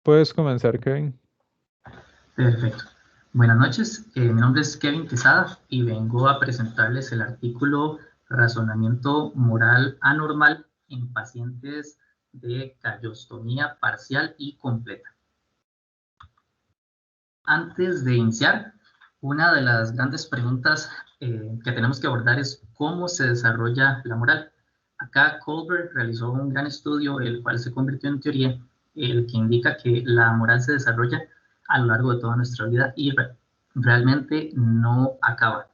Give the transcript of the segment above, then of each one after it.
Puedes comenzar, Kevin. Perfecto. Buenas noches, mi nombre es Kevin Quesada y vengo a presentarles el artículo Razonamiento moral anormal en pacientes de callostomía parcial y completa. Antes de iniciar, una de las grandes preguntas que tenemos que abordar es cómo se desarrolla la moral. Acá Kohlberg realizó un gran estudio, el cual se convirtió en teoría, el que indica que la moral se desarrolla a lo largo de toda nuestra vida y realmente no acaba.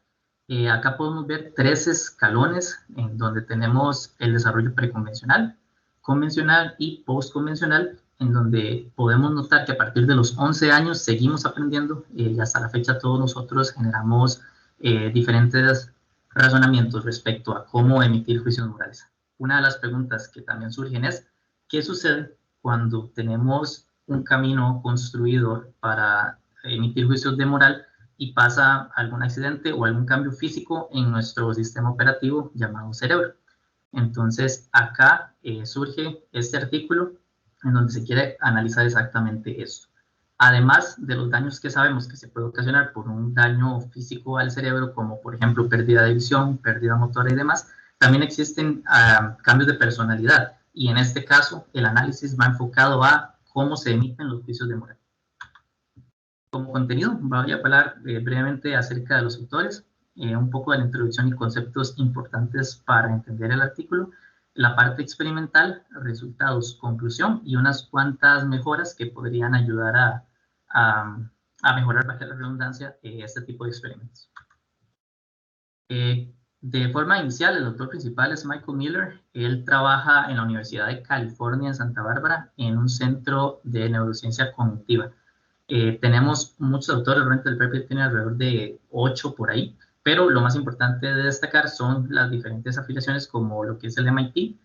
Acá podemos ver 3 escalones en donde tenemos el desarrollo preconvencional, convencional y postconvencional, en donde podemos notar que a partir de los 11 años seguimos aprendiendo y hasta la fecha todos nosotros generamos diferentes razonamientos respecto a cómo emitir juicios morales. Una de las preguntas que también surgen es, ¿qué sucede cuando tenemos un camino construido para emitir juicios de moral y pasa algún accidente o algún cambio físico en nuestro sistema operativo llamado cerebro? Entonces, acá surge este artículo en donde se quiere analizar exactamente esto. Además de los daños que sabemos que se puede ocasionar por un daño físico al cerebro, como por ejemplo pérdida de visión, pérdida motora y demás, también existen cambios de personalidad. Y en este caso, el análisis va enfocado a cómo se emiten los juicios de moral. Como contenido, voy a hablar brevemente acerca de los autores, un poco de la introducción y conceptos importantes para entender el artículo, la parte experimental, resultados, conclusión y unas cuantas mejoras que podrían ayudar a mejorar, bajo la redundancia, este tipo de experimentos. De forma inicial, el autor principal es Michael Miller. Él trabaja en la Universidad de California en Santa Bárbara en un centro de neurociencia cognitiva. Tenemos muchos autores, realmente el PERPI tiene alrededor de 8 por ahí, pero lo más importante de destacar son las diferentes afiliaciones como lo que es el MIT.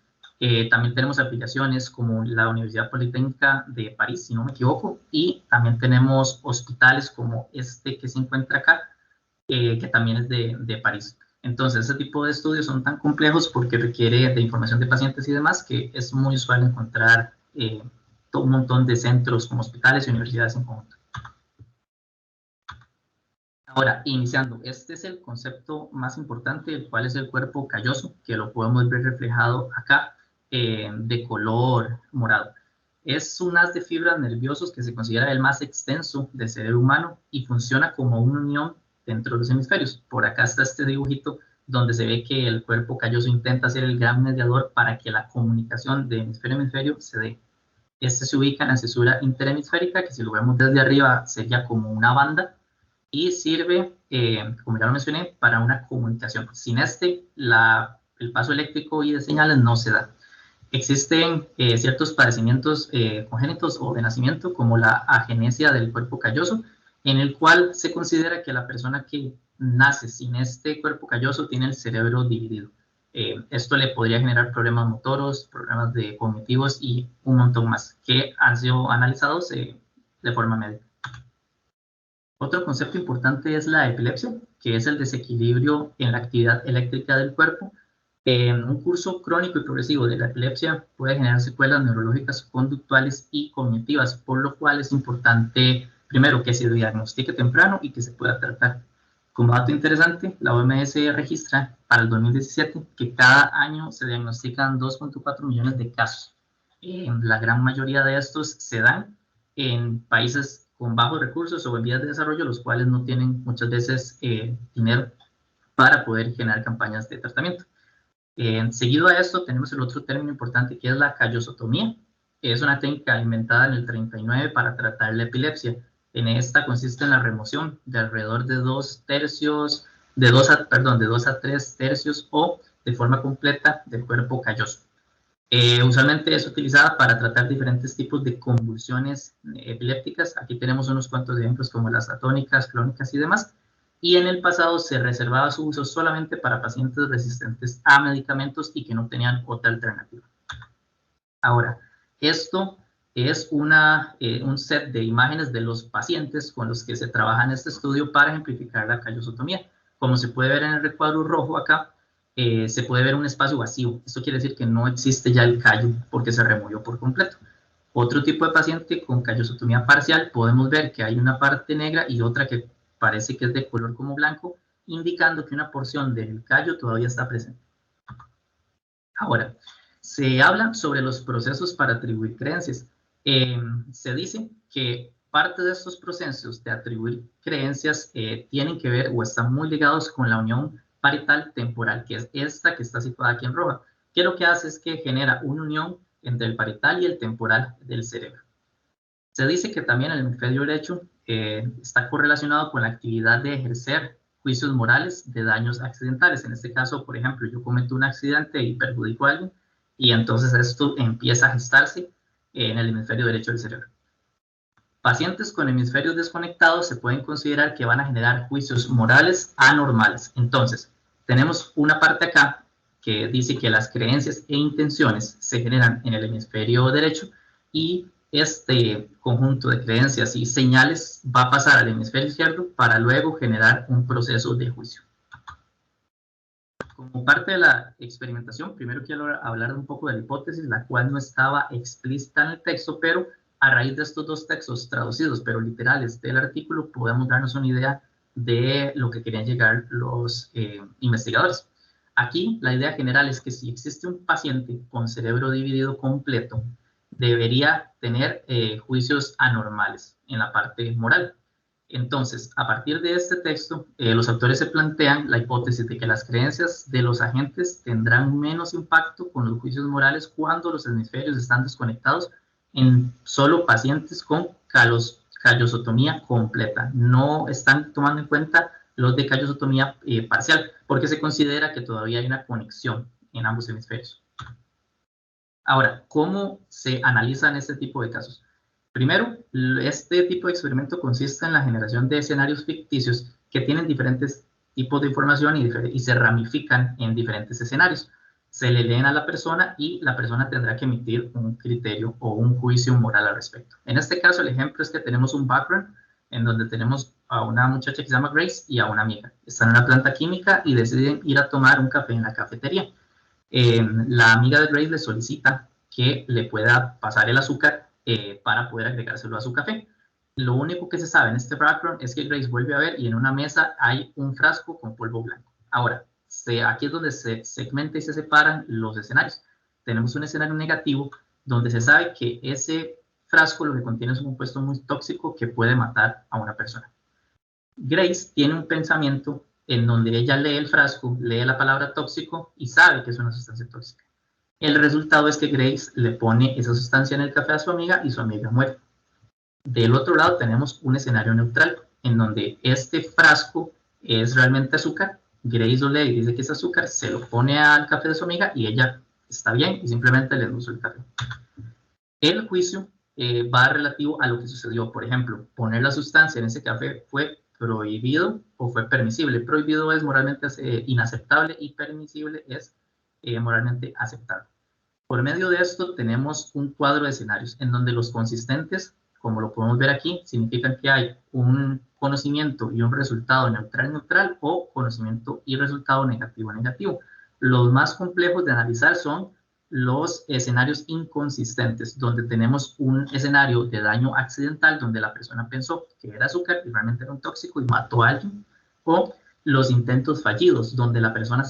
También tenemos afiliaciones como la Universidad Politécnica de París, si no me equivoco, y también tenemos hospitales como este que se encuentra acá, que también es de París. Entonces, ese tipo de estudios son tan complejos porque requiere de información de pacientes y demás que es muy usual encontrar un montón de centros como hospitales y universidades en conjunto. Ahora, iniciando, este es el concepto más importante, el cual es el cuerpo calloso, que lo podemos ver reflejado acá, de color morado. Es un haz de fibras nerviosos que se considera el más extenso del cerebro humano y funciona como una unión dentro de los hemisferios. Por acá está este dibujito donde se ve que el cuerpo calloso intenta ser el gran mediador para que la comunicación de hemisferio a hemisferio se dé. Este se ubica en la cesura interhemisférica, que si lo vemos desde arriba sería como una banda, y sirve, como ya lo mencioné, para una comunicación. Sin este, el paso eléctrico y de señales no se da. Existen ciertos padecimientos congénitos o de nacimiento, como la agenesia del cuerpo calloso, en el cual se considera que la persona que nace sin este cuerpo calloso tiene el cerebro dividido. Esto le podría generar problemas motoros, problemas cognitivos y un montón más que han sido analizados de forma médica. Otro concepto importante es la epilepsia, que es el desequilibrio en la actividad eléctrica del cuerpo. Un curso crónico y progresivo de la epilepsia puede generar secuelas neurológicas, conductuales y cognitivas, por lo cual es importante, primero, que se diagnostique temprano y que se pueda tratar. Como dato interesante, la OMS registra para el 2017 que cada año se diagnostican 2.4 millones de casos. La gran mayoría de estos se dan en países con bajos recursos o en vías de desarrollo, los cuales no tienen muchas veces dinero para poder generar campañas de tratamiento. Seguido a esto tenemos el otro término importante que es la callosotomía, que es una técnica inventada en el 39 para tratar la epilepsia. En esta consiste en la remoción de alrededor de 2 tercios, de 2 a 3 tercios o de forma completa del cuerpo calloso. Usualmente es utilizada para tratar diferentes tipos de convulsiones epilépticas. Aquí tenemos unos cuantos ejemplos como las atónicas, clónicas y demás. Y en el pasado se reservaba su uso solamente para pacientes resistentes a medicamentos y que no tenían otra alternativa. Ahora, esto es un set de imágenes de los pacientes con los que se trabaja en este estudio para ejemplificar la callosotomía. Como se puede ver en el recuadro rojo acá, se puede ver un espacio vacío. Esto quiere decir que no existe ya el callo porque se removió por completo. Otro tipo de paciente con callosotomía parcial, podemos ver que hay una parte negra y otra que parece que es de color como blanco, indicando que una porción del callo todavía está presente. Ahora, se habla sobre los procesos para atribuir creencias. Se dice que parte de estos procesos de atribuir creencias tienen que ver o están muy ligados con la unión parietal temporal, que es esta que está situada aquí en roja, que lo que hace es que genera una unión entre el parietal y el temporal del cerebro. Se dice que también el hemisferio derecho está correlacionado con la actividad de ejercer juicios morales de daños accidentales. En este caso, por ejemplo, yo cometo un accidente y perjudico a alguien, y entonces esto empieza a gestarse en el hemisferio derecho del cerebro. Pacientes con hemisferios desconectados se pueden considerar que van a generar juicios morales anormales. Entonces, tenemos una parte acá que dice que las creencias e intenciones se generan en el hemisferio derecho, y este conjunto de creencias y señales va a pasar al hemisferio izquierdo para luego generar un proceso de juicio. Como parte de la experimentación, primero quiero hablar un poco de la hipótesis, la cual no estaba explícita en el texto, pero a raíz de estos dos textos traducidos, pero literales del artículo, podemos darnos una idea de lo que querían llegar los investigadores. Aquí la idea general es que si existe un paciente con cerebro dividido completo, debería tener juicios anormales en la parte moral. Entonces, a partir de este texto, los autores se plantean la hipótesis de que las creencias de los agentes tendrán menos impacto con los juicios morales cuando los hemisferios están desconectados en solo pacientes con callosotomía completa. No están tomando en cuenta los de callosotomía parcial, porque se considera que todavía hay una conexión en ambos hemisferios. Ahora, ¿cómo se analizan este tipo de casos? Primero, este tipo de experimento consiste en la generación de escenarios ficticios que tienen diferentes tipos de información y se ramifican en diferentes escenarios. Se le leen a la persona y la persona tendrá que emitir un criterio o un juicio moral al respecto. En este caso, el ejemplo es que tenemos un background en donde tenemos a una muchacha que se llama Grace y a una amiga. Están en una planta química y deciden ir a tomar un café en la cafetería. La amiga de Grace le solicita que le pueda pasar el azúcar para poder agregárselo a su café. Lo único que se sabe en este background es que Grace vuelve a ver y en una mesa hay un frasco con polvo blanco. Ahora, aquí es donde se segmenta y se separan los escenarios. Tenemos un escenario negativo donde se sabe que ese frasco lo que contiene es un compuesto muy tóxico que puede matar a una persona. Grace tiene un pensamiento en donde ella lee el frasco, lee la palabra tóxico y sabe que es una sustancia tóxica. El resultado es que Grace le pone esa sustancia en el café a su amiga y su amiga muere. Del otro lado tenemos un escenario neutral en donde este frasco es realmente azúcar. Grace lo lee y dice que es azúcar, se lo pone al café de su amiga y ella está bien y simplemente le endulzó el café. El juicio va relativo a lo que sucedió. Por ejemplo, poner la sustancia en ese café fue prohibido o fue permisible. Prohibido es moralmente inaceptable y permisible es moralmente aceptable. Por medio de esto tenemos un cuadro de escenarios en donde los consistentes, como lo podemos ver aquí, significan que hay un conocimiento y un resultado neutral o conocimiento y resultado negativo. Los más complejos de analizar son los escenarios inconsistentes, donde tenemos un escenario de daño accidental donde la persona pensó que era azúcar y realmente era un tóxico y mató a alguien, o los intentos fallidos, donde la persona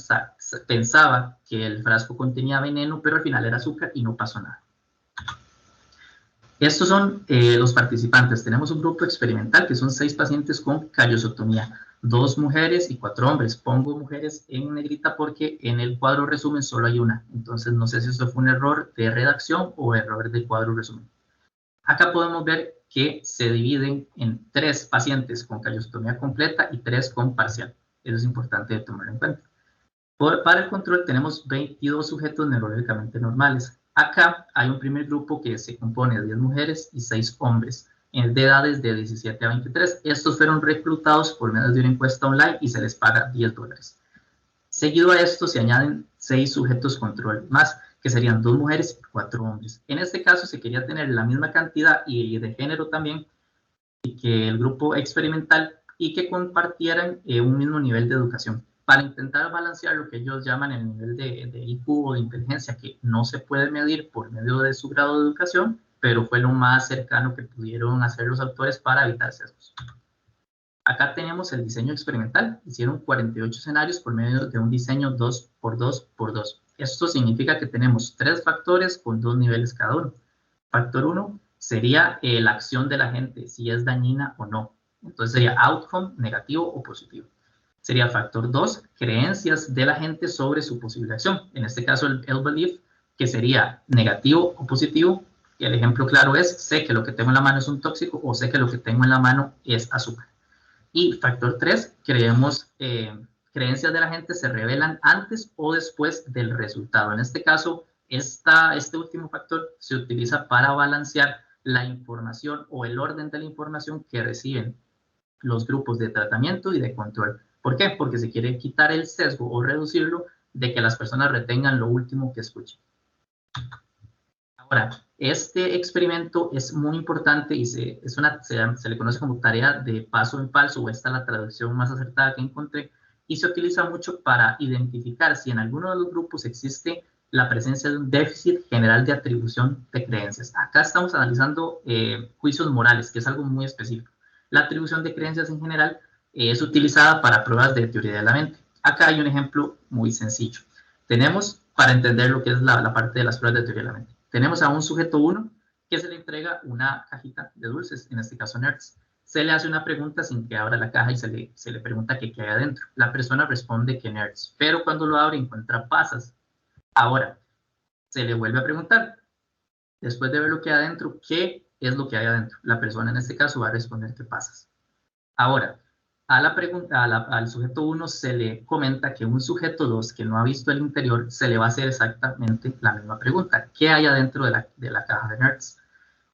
pensaba que el frasco contenía veneno, pero al final era azúcar y no pasó nada. Estos son los participantes. Tenemos un grupo experimental que son 6 pacientes con callosotomía, 2 mujeres y 4 hombres. Pongo mujeres en negrita porque en el cuadro resumen solo hay una. Entonces no sé si esto fue un error de redacción o error de cuadro resumen. Acá podemos ver que se dividen en 3 pacientes con callosotomía completa y 3 con parcial. Eso es importante de tomar en cuenta. Para el control tenemos 22 sujetos neurológicamente normales. Acá hay un primer grupo que se compone de 10 mujeres y 6 hombres, de edades de 17 a 23. Estos fueron reclutados por medio de una encuesta online y se les paga $10. Seguido a esto se añaden 6 sujetos control más, que serían 2 mujeres y 4 hombres. En este caso se quería tener la misma cantidad y de género también que el grupo experimental y que compartieran un mismo nivel de educación, para intentar balancear lo que ellos llaman el nivel de IQ o de inteligencia, que no se puede medir por medio de su grado de educación, pero fue lo más cercano que pudieron hacer los autores para evitar sesgos. Acá tenemos el diseño experimental. Hicieron 48 escenarios por medio de un diseño 2x2x2. Esto significa que tenemos 3 factores con 2 niveles cada uno. Factor 1 sería la acción de la gente, si es dañina o no. Entonces sería outcome, negativo o positivo. Sería factor 2, creencias de la gente sobre su posible acción. En este caso el belief, que sería negativo o positivo. Y el ejemplo claro es, sé que lo que tengo en la mano es un tóxico o sé que lo que tengo en la mano es azúcar. Y factor 3, creencias de la gente se revelan antes o después del resultado. En este caso, este último factor se utiliza para balancear la información o el orden de la información que reciben los grupos de tratamiento y de control. ¿Por qué? Porque se quiere quitar el sesgo o reducirlo de que las personas retengan lo último que escuchen. Ahora, este experimento es muy importante y se le conoce como tarea de paso en falso, o esta es la traducción más acertada que encontré, y se utiliza mucho para identificar si en alguno de los grupos existe la presencia de un déficit general de atribución de creencias. Acá estamos analizando juicios morales, que es algo muy específico. La atribución de creencias en general es utilizada para pruebas de teoría de la mente. Acá hay un ejemplo muy sencillo. Tenemos, para entender lo que es la parte de las pruebas de teoría de la mente, tenemos a un sujeto 1 que se le entrega una cajita de dulces, en este caso Nerds. Se le hace una pregunta sin que abra la caja y se le pregunta qué hay adentro. La persona responde que Nerds, pero cuando lo abre encuentra pasas. Ahora, se le vuelve a preguntar, después de ver lo que hay adentro, ¿qué es lo que hay adentro? La persona en este caso va a responder que pasas. Ahora, al sujeto 1 se le comenta que un sujeto 2 que no ha visto el interior se le va a hacer exactamente la misma pregunta. ¿Qué hay adentro de la caja de Nerds?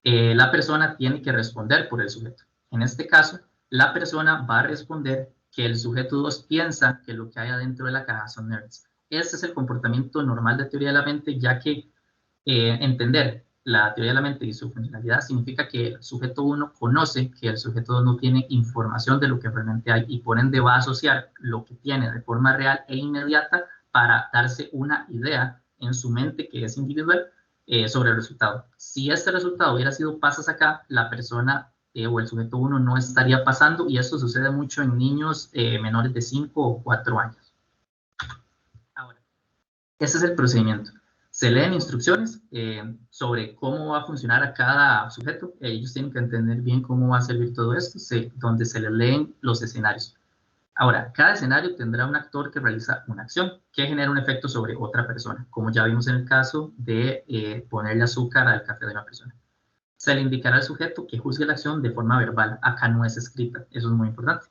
La persona tiene que responder por el sujeto. En este caso, la persona va a responder que el sujeto 2 piensa que lo que hay adentro de la caja son Nerds. Este es el comportamiento normal de teoría de la mente, ya que entender la teoría de la mente y su funcionalidad significa que el sujeto 1 conoce que el sujeto 2 no tiene información de lo que realmente hay y por ende va a asociar lo que tiene de forma real e inmediata para darse una idea en su mente que es individual sobre el resultado. Si este resultado hubiera sido pasas acá, la persona o el sujeto 1 no estaría pasando, y esto sucede mucho en niños menores de 5 o 4 años. Ahora, este es el procedimiento. Se leen instrucciones sobre cómo va a funcionar a cada sujeto. Ellos tienen que entender bien cómo va a servir todo esto, donde se les leen los escenarios. Ahora, cada escenario tendrá un actor que realiza una acción que genera un efecto sobre otra persona, como ya vimos en el caso de ponerle azúcar al café de una persona. Se le indicará al sujeto que juzgue la acción de forma verbal. Acá no es escrita, eso es muy importante.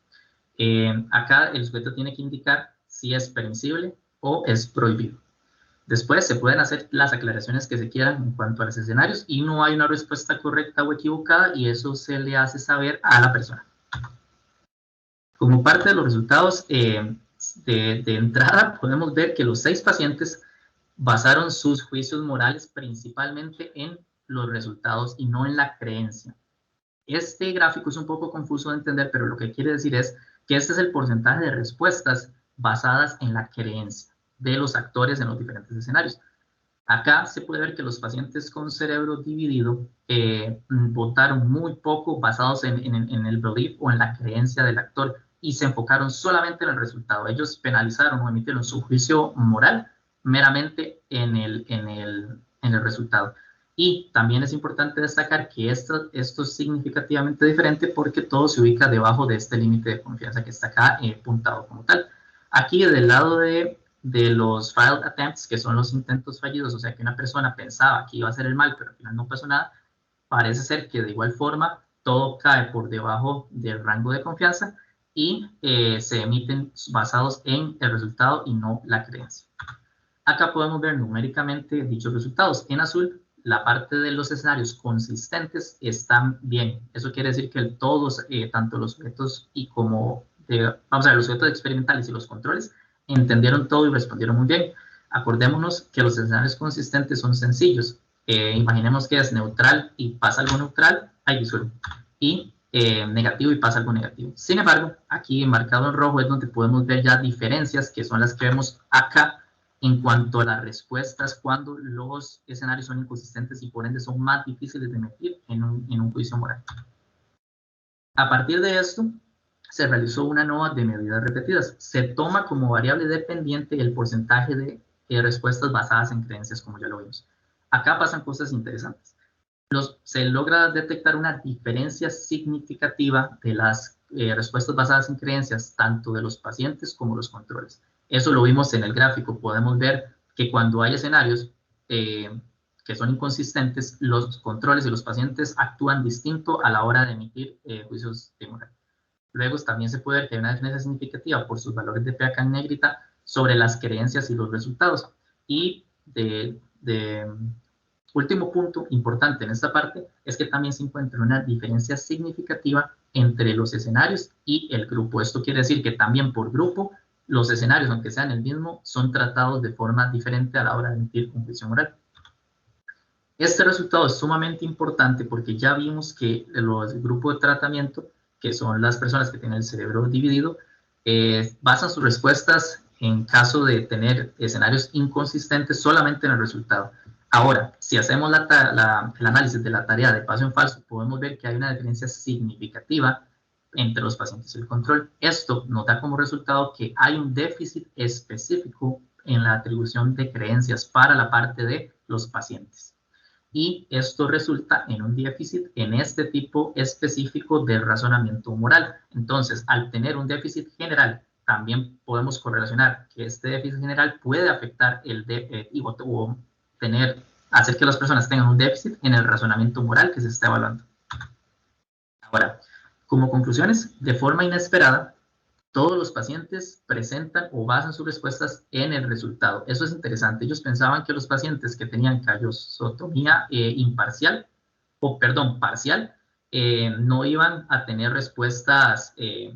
Acá el sujeto tiene que indicar si es permisible o es prohibido. Después se pueden hacer las aclaraciones que se quieran en cuanto a los escenarios y no hay una respuesta correcta o equivocada y eso se le hace saber a la persona. Como parte de los resultados de entrada, podemos ver que los 6 pacientes basaron sus juicios morales principalmente en los resultados y no en la creencia. Este gráfico es un poco confuso de entender, pero lo que quiere decir es que este es el porcentaje de respuestas basadas en la creencia de los actores en los diferentes escenarios. Acá se puede ver que los pacientes con cerebro dividido votaron muy poco basados en el belief o en la creencia del actor y se enfocaron solamente en el resultado. Ellos penalizaron o emitieron su juicio moral meramente en el resultado. Y también es importante destacar que esto es significativamente diferente porque todo se ubica debajo de este límite de confianza que está acá apuntado como tal. Aquí del lado de los failed attempts, que son los intentos fallidos, o sea que una persona pensaba que iba a hacer el mal, pero al final no pasó nada, parece ser que de igual forma todo cae por debajo del rango de confianza y se emiten basados en el resultado y no la creencia. Acá podemos ver numéricamente dichos resultados. En azul, la parte de los escenarios consistentes están bien. Eso quiere decir que todos, tanto los sujetos y como, vamos a ver, los sujetos experimentales y los controles, entendieron todo y respondieron muy bien. Acordémonos que los escenarios consistentes son sencillos. Imaginemos que es neutral y pasa algo neutral, y negativo y pasa algo negativo. Sin embargo, aquí marcado en rojo es donde podemos ver ya diferencias, que son las que vemos acá en cuanto a las respuestas cuando los escenarios son inconsistentes y por ende son más difíciles de medir en un juicio moral. A partir de esto, se realizó una NOVA de medidas repetidas. Se toma como variable dependiente el porcentaje de respuestas basadas en creencias, como ya lo vimos. Acá pasan cosas interesantes. Se logra detectar una diferencia significativa de las respuestas basadas en creencias, tanto de los pacientes como los controles. Eso lo vimos en el gráfico. Podemos ver que cuando hay escenarios que son inconsistentes, los controles y los pacientes actúan distinto a la hora de emitir juicios de moral. Luego también se puede ver que hay una diferencia significativa por sus valores de pH en negrita sobre las creencias y los resultados. Y último punto importante en esta parte es que también se encuentra una diferencia significativa entre los escenarios y el grupo. Esto quiere decir que también por grupo los escenarios, aunque sean el mismo, son tratados de forma diferente a la hora de emitir un juicio moral. Este resultado es sumamente importante porque ya vimos que los grupos de tratamiento, que son las personas que tienen el cerebro dividido, basan sus respuestas en caso de tener escenarios inconsistentes solamente en el resultado. Ahora, si hacemos el análisis de la tarea de paso en falso, podemos ver que hay una diferencia significativa entre los pacientes y el control. Esto nos da como resultado que hay un déficit específico en la atribución de creencias para la parte de los pacientes. Y esto resulta en un déficit en este tipo específico de razonamiento moral. Entonces, al tener un déficit general, también podemos correlacionar que este déficit general puede afectar o hacer que las personas tengan un déficit en el razonamiento moral que se está evaluando. Ahora, como conclusiones, de forma inesperada, todos los pacientes presentan o basan sus respuestas en el resultado. Eso es interesante. Ellos pensaban que los pacientes que tenían callosotomía parcial, no iban a tener respuestas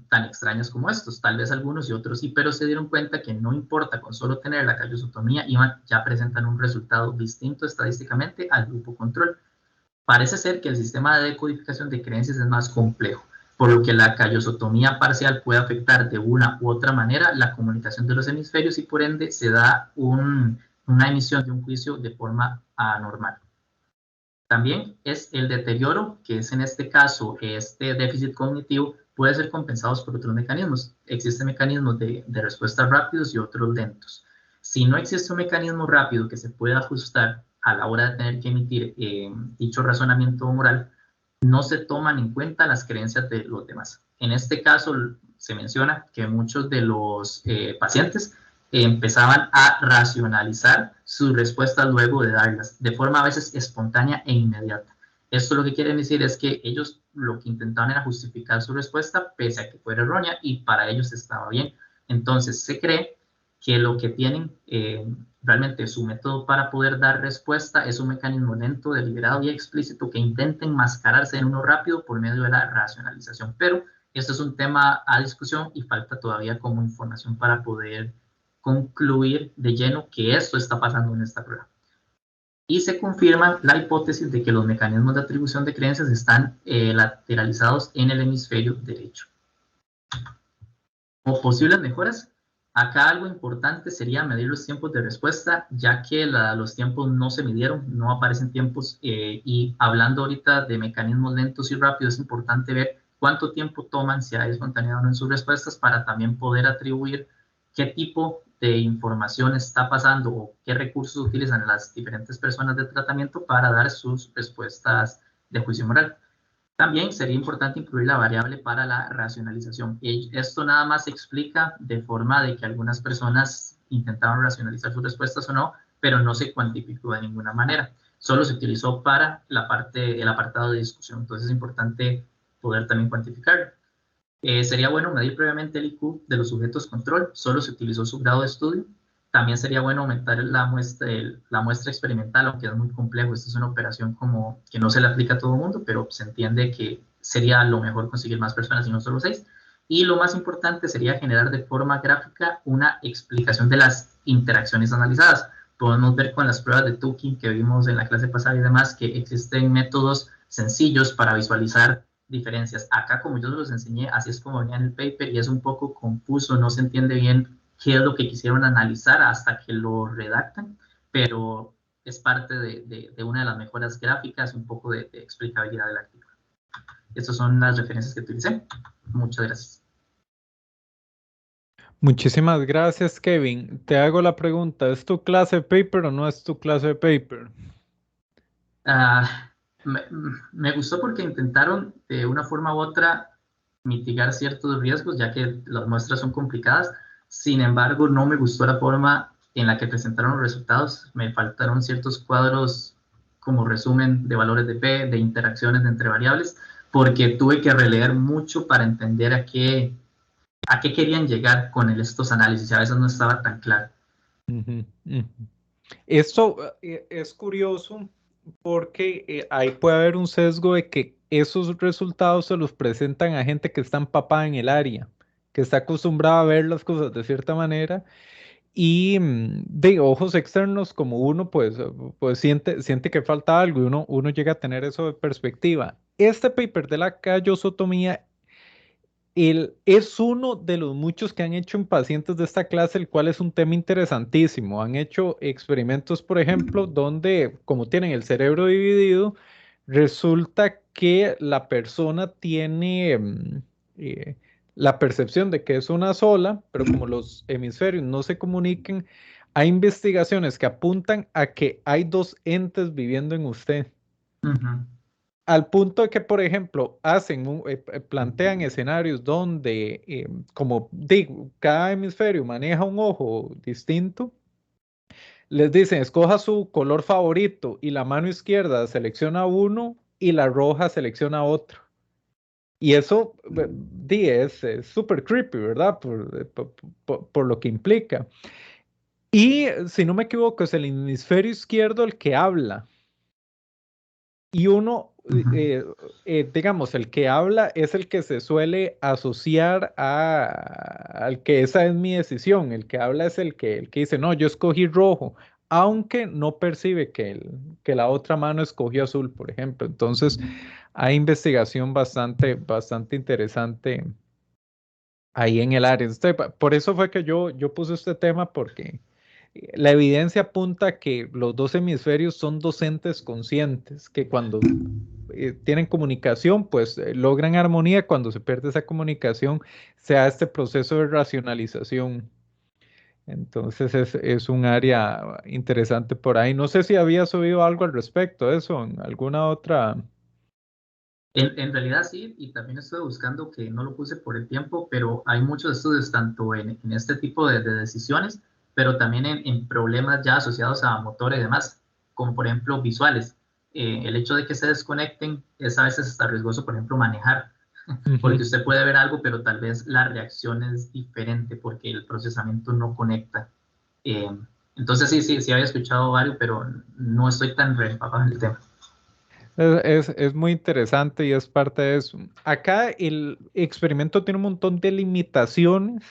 tan extrañas como estos. Tal vez algunos y otros sí, pero se dieron cuenta que no importa, con solo tener la callosotomía, ya presentan un resultado distinto estadísticamente al grupo control. Parece ser que el sistema de decodificación de creencias es más complejo, por lo que la callosotomía parcial puede afectar de una u otra manera la comunicación de los hemisferios y por ende se da una emisión de un juicio de forma anormal. También es el deterioro, que es en este caso este déficit cognitivo, puede ser compensado por otros mecanismos. Existen mecanismos de respuesta rápidos y otros lentos. Si no existe un mecanismo rápido que se pueda ajustar a la hora de tener que emitir dicho razonamiento moral, no se toman en cuenta las creencias de los demás. En este caso, se menciona que muchos de los pacientes empezaban a racionalizar sus respuestas luego de darlas, de forma a veces espontánea e inmediata. Esto lo que quiere decir es que ellos lo que intentaban era justificar su respuesta, pese a que fuera errónea, y para ellos estaba bien. Entonces, se cree que lo que tienen realmente su método para poder dar respuesta es un mecanismo lento, deliberado y explícito que intenta enmascararse en uno rápido por medio de la racionalización. Pero esto es un tema a discusión y falta todavía como información para poder concluir de lleno que esto está pasando en esta prueba. Y se confirma la hipótesis de que los mecanismos de atribución de creencias están lateralizados en el hemisferio derecho. Como posibles mejoras, acá algo importante sería medir los tiempos de respuesta, ya que los tiempos no se midieron, no aparecen tiempos, y hablando ahorita de mecanismos lentos y rápidos, es importante ver cuánto tiempo toman, si hay espontaneidad o no en sus respuestas, para también poder atribuir qué tipo de información está pasando o qué recursos utilizan las diferentes personas de tratamiento para dar sus respuestas de juicio moral. También sería importante incluir la variable para la racionalización. Esto nada más se explica de forma de que algunas personas intentaron racionalizar sus respuestas o no, pero no se cuantificó de ninguna manera. Solo se utilizó para el apartado de discusión. Entonces es importante poder también cuantificarlo. Sería bueno medir previamente el IQ de los sujetos control. Solo se utilizó su grado de estudio. También sería bueno aumentar la muestra experimental, aunque es muy complejo. Esta es una operación como que no se le aplica a todo el mundo, pero se entiende que sería lo mejor conseguir más personas y no solo 6. Y lo más importante sería generar de forma gráfica una explicación de las interacciones analizadas. Podemos ver con las pruebas de Tukey que vimos en la clase pasada y demás que existen métodos sencillos para visualizar diferencias. Acá, como yo los enseñé, así es como venía en el paper y es un poco confuso, no se entiende bien qué es lo que quisieron analizar hasta que lo redactan, pero es parte de una de las mejoras gráficas, un poco de explicabilidad del artículo. Estas son las referencias que utilicé. Muchas gracias. Muchísimas gracias, Kevin. Te hago la pregunta, ¿es tu clase de paper o no es tu clase de paper? Me, me gustó porque intentaron de una forma u otra mitigar ciertos riesgos, ya que las muestras son complicadas. Sin embargo, no me gustó la forma en la que presentaron los resultados. Me faltaron ciertos cuadros como resumen de valores de P, de interacciones entre variables, porque tuve que releer mucho para entender a qué querían llegar con estos análisis. A veces no estaba tan claro. Ujú, ujú. Esto es curioso porque ahí puede haber un sesgo de que esos resultados se los presentan a gente que está empapada en el área, que está acostumbrada a ver las cosas de cierta manera y de ojos externos como uno pues siente que falta algo y uno llega a tener eso de perspectiva. Este paper de la callosotomía es uno de los muchos que han hecho en pacientes de esta clase, el cual es un tema interesantísimo. Han hecho experimentos, por ejemplo, donde, como tienen el cerebro dividido, resulta que la persona tiene eh, la percepción de que es una sola, pero como los hemisferios no se comunican, hay investigaciones que apuntan a que hay dos entes viviendo en usted. Ujú. Al punto de que, por ejemplo, plantean escenarios donde, como digo, cada hemisferio maneja un ojo distinto, les dicen, escoja su color favorito y la mano izquierda selecciona uno y la roja selecciona otro. Y eso es súper creepy, ¿verdad? Por lo que implica. Y si no me equivoco, es el hemisferio izquierdo el que habla. Y uno, Ujú. digamos, el que habla es el que se suele asociar al que esa es mi decisión. El que habla es el que dice, no, yo escogí rojo, aunque no percibe que la otra mano escogió azul, por ejemplo. Entonces, hay investigación bastante interesante ahí en el área. Por eso fue que yo puse este tema, porque la evidencia apunta a que los dos hemisferios son docentes conscientes, que cuando tienen comunicación, pues logran armonía. Cuando se pierde esa comunicación, se da este proceso de racionalización. Entonces es un área interesante por ahí. No sé si habías oído algo al respecto de eso en alguna otra. En realidad sí, y también estuve buscando que no lo puse por el tiempo, pero hay muchos estudios tanto en este tipo de decisiones, pero también en problemas ya asociados a motor y demás, como por ejemplo visuales. El hecho de que se desconecten es a veces hasta riesgoso, por ejemplo, manejar, Ujú. porque usted puede ver algo, pero tal vez la reacción es diferente porque el procesamiento no conecta. Eh, entonces sí había escuchado varios, pero no estoy tan reempapado en el tema. Es muy interesante y es parte de eso. Acá el experimento tiene un montón de limitaciones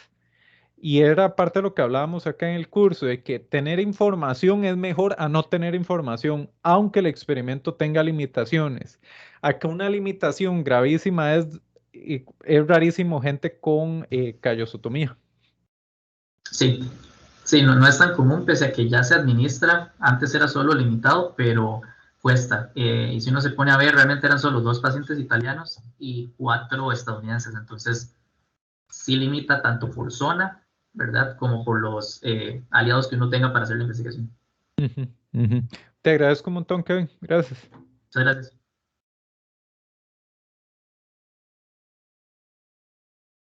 y era parte de lo que hablábamos acá en el curso, de que tener información es mejor a no tener información, aunque el experimento tenga limitaciones. Acá una limitación gravísima es rarísimo gente con callosotomía. Sí, sí, no es tan común, pese a que ya se administra. Antes era solo limitado, pero cuesta. Y si uno se pone a ver, realmente eran solo 2 pacientes italianos y 4 estadounidenses. Entonces, sí limita tanto por zona, ¿verdad? Como por los aliados que uno tenga para hacer la investigación. Ujú, ujú. Te agradezco un montón, Kevin. Gracias. Muchas gracias.